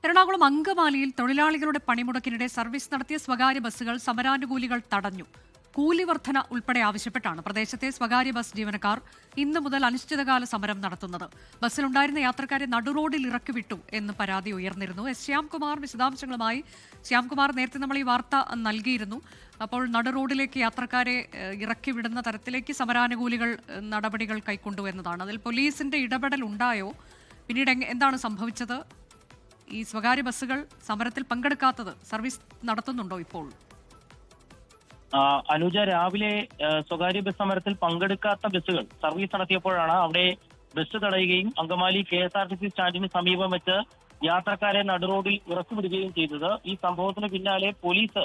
എറണാകുളം അങ്കമാലിയിൽ തൊഴിലാളികളുടെ പണിമുടക്കിനിടെ സർവീസ് നടത്തിയ സ്വകാര്യ ബസ്സുകൾ സമരാനുകൂലികൾ തടഞ്ഞു. കൂലി വർധന ഉൾപ്പെടെ ആവശ്യപ്പെട്ടാണ് പ്രദേശത്തെ സ്വകാര്യ ബസ് ജീവനക്കാർ ഇന്നു മുതൽ അനിശ്ചിതകാല സമരം നടത്തുന്നത്. ബസ്സിലുണ്ടായിരുന്ന യാത്രക്കാരെ നടുറോഡിൽ ഇറക്കിവിട്ടു എന്ന് പരാതി ഉയർന്നിരുന്നു. ശ്യാംകുമാർ വിശദാംശങ്ങളുമായി. ശ്യാംകുമാർ, നേരത്തെ നമ്മൾ ഈ വാർത്ത നൽകിയിരുന്നു. അപ്പോൾ നടുറോഡിലേക്ക് യാത്രക്കാരെ ഇറക്കിവിടുന്ന തരത്തിലേക്ക് സമരാനുകൂലികൾ നടപടികൾ കൈക്കൊണ്ടു എന്നതാണ്. അതിൽ പോലീസിന്റെ ഇടപെടൽ ഉണ്ടായോ? പിന്നീട് എന്താണ് സംഭവിച്ചത്? ഈ സ്വകാര്യ ബസ്സുകൾ സമരത്തിൽ പങ്കെടുക്കാത്തത് സർവീസ് നടത്തുന്നുണ്ടോ ഇപ്പോൾ? അനുജ, രാവിലെ സ്വകാര്യ ബസ് സമരത്തിൽ പങ്കെടുക്കാത്ത ബസ്സുകൾ സർവീസ് നടത്തിയപ്പോഴാണ് അവിടെ ബസ് തടയുകയും അങ്കമാലി KSRTC സ്റ്റാൻഡിന് സമീപം വെച്ച് യാത്രക്കാരെ നടുറോഡിൽ ഇറക്കിവിടുകയും ചെയ്തത്. ഈ സംഭവത്തിന് പിന്നാലെ പോലീസ്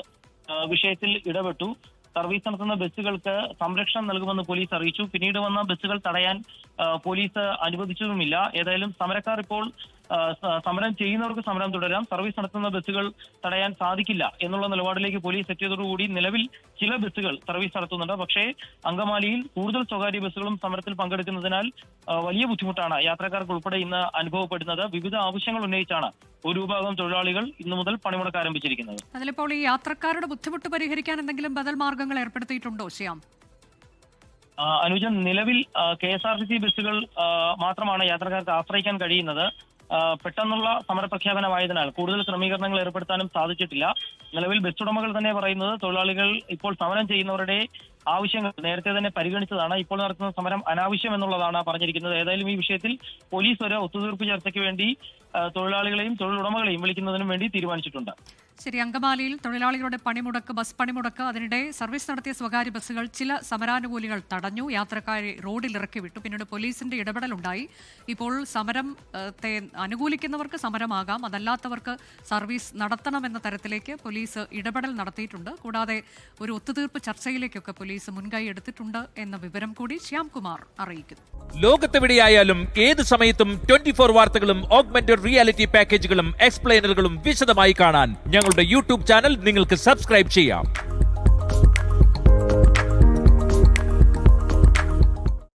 വിഷയത്തിൽ ഇടപെട്ടു. സർവീസ് നടത്തുന്ന ബസ്സുകൾക്ക് സംരക്ഷണം നൽകുമെന്ന് പോലീസ് അറിയിച്ചു. പിന്നീട് വന്ന ബസ്സുകൾ തടയാൻ പോലീസ് അനുവദിച്ചതുമില്ല. ഏതായാലും സമരക്കാർ ഇപ്പോൾ സമരം ചെയ്യുന്നവർക്ക് സമരം തുടരാം, സർവീസ് നടത്തുന്ന ബസ്സുകൾ തടയാൻ സാധിക്കില്ല എന്നുള്ള നിലപാടിലേക്ക് പോലീസ് എത്തിയതോടുകൂടി നിലവിൽ ചില ബസ്സുകൾ സർവീസ് നടത്തുന്നുണ്ട്. പക്ഷേ അങ്കമാലിയിൽ കൂടുതൽ സ്വകാര്യ ബസ്സുകളും സമരത്തിൽ പങ്കെടുക്കുന്നതിനാൽ വലിയ ബുദ്ധിമുട്ടാണ് യാത്രക്കാർക്ക് ഉൾപ്പെടെ ഇന്ന് അനുഭവപ്പെടുന്നത്. വിവിധ ആവശ്യങ്ങൾ ഉന്നയിച്ചാണ് ഒരു വിഭാഗം തൊഴിലാളികൾ ഇന്നു മുതൽ പണിമുടക്ക് ആരംഭിച്ചിരിക്കുന്നത്. അതിലിപ്പോൾ ഈ യാത്രക്കാരുടെ ബുദ്ധിമുട്ട് പരിഹരിക്കാൻ എന്തെങ്കിലും ബദൽ മാർഗങ്ങൾ ഏർപ്പെടുത്തിയിട്ടുണ്ടോ ശ്യാം? അനുജൻ, നിലവിൽ KSRTC ബസ്സുകൾ മാത്രമാണ് യാത്രക്കാർക്ക് ആശ്രയിക്കാൻ കഴിയുന്നത്. പെട്ടെന്നുള്ള സമരപ്രഖ്യാപനമായതിനാൽ കൂടുതൽ ക്രമീകരണങ്ങൾ ഏർപ്പെടുത്താനും സാധിച്ചിട്ടില്ല. നിലവിൽ ബസ് ഉടമകൾ തന്നെ പറയുന്നത് തൊഴിലാളികൾ ഇപ്പോൾ സമരം ചെയ്യുന്നവരുടെ ആവശ്യങ്ങൾ നേരത്തെ തന്നെ പരിഗണിച്ചതാണ്. ഇപ്പോൾ നടത്തുന്ന സമരം അനാവശ്യം എന്നുള്ളതാണ് പറഞ്ഞിരിക്കുന്നത്. ഏതായാലും ഈ വിഷയത്തിൽ പോലീസ് ഒരു ഒത്തുതീർപ്പ് ചർച്ചയ്ക്ക് വേണ്ടി തൊഴിലാളികളെയും തൊഴിലുടമകളെയും വിളിക്കുന്നതിനും വേണ്ടി തീരുമാനിച്ചിട്ടുണ്ട്. ശരി, അങ്കമാലിയിൽ തൊഴിലാളികളുടെ പണിമുടക്ക്, ബസ് പണിമുടക്ക്, അതിനിടെ സർവീസ് നടത്തിയ സ്വകാര്യ ബസ്സുകൾ ചില സമരാനുകൂലികൾ തടഞ്ഞു, യാത്രക്കാരെ റോഡിൽ ഇറക്കി വിട്ടു. പിന്നീട് പോലീസിന്റെ ഇടപെടലുണ്ടായി. ഇപ്പോൾ സമരത്തെ അനുകൂലിക്കുന്നവർക്ക് സമരമാകാം, അതല്ലാത്തവർക്ക് സർവീസ് നടത്തണമെന്ന തരത്തിലേക്ക് പോലീസ് ഇടപെടൽ നടത്തിയിട്ടുണ്ട്. കൂടാതെ ഒരു ഒത്തുതീർപ്പ് ചർച്ചയിലേക്കൊക്കെ പോലീസ് മുൻകൈ എടുത്തിട്ടുണ്ട് എന്ന വിവരം കൂടി ശ്യാംകുമാർ അറിയിക്കുന്നു. ലോകത്തെവിടെയായാലും ഏത് സമയത്തും 24 വാർത്തകളും ഓഗ്മെന്റഡ് റിയാലിറ്റി പാക്കേജുകളും എക്സ്പ്ലെയിനറുകളും വിശദമായി കാണാൻ ഞങ്ങളുടെ YouTube ചാനൽ നിങ്ങൾക്ക് സബ്സ്ക്രൈബ് ചെയ്യാം.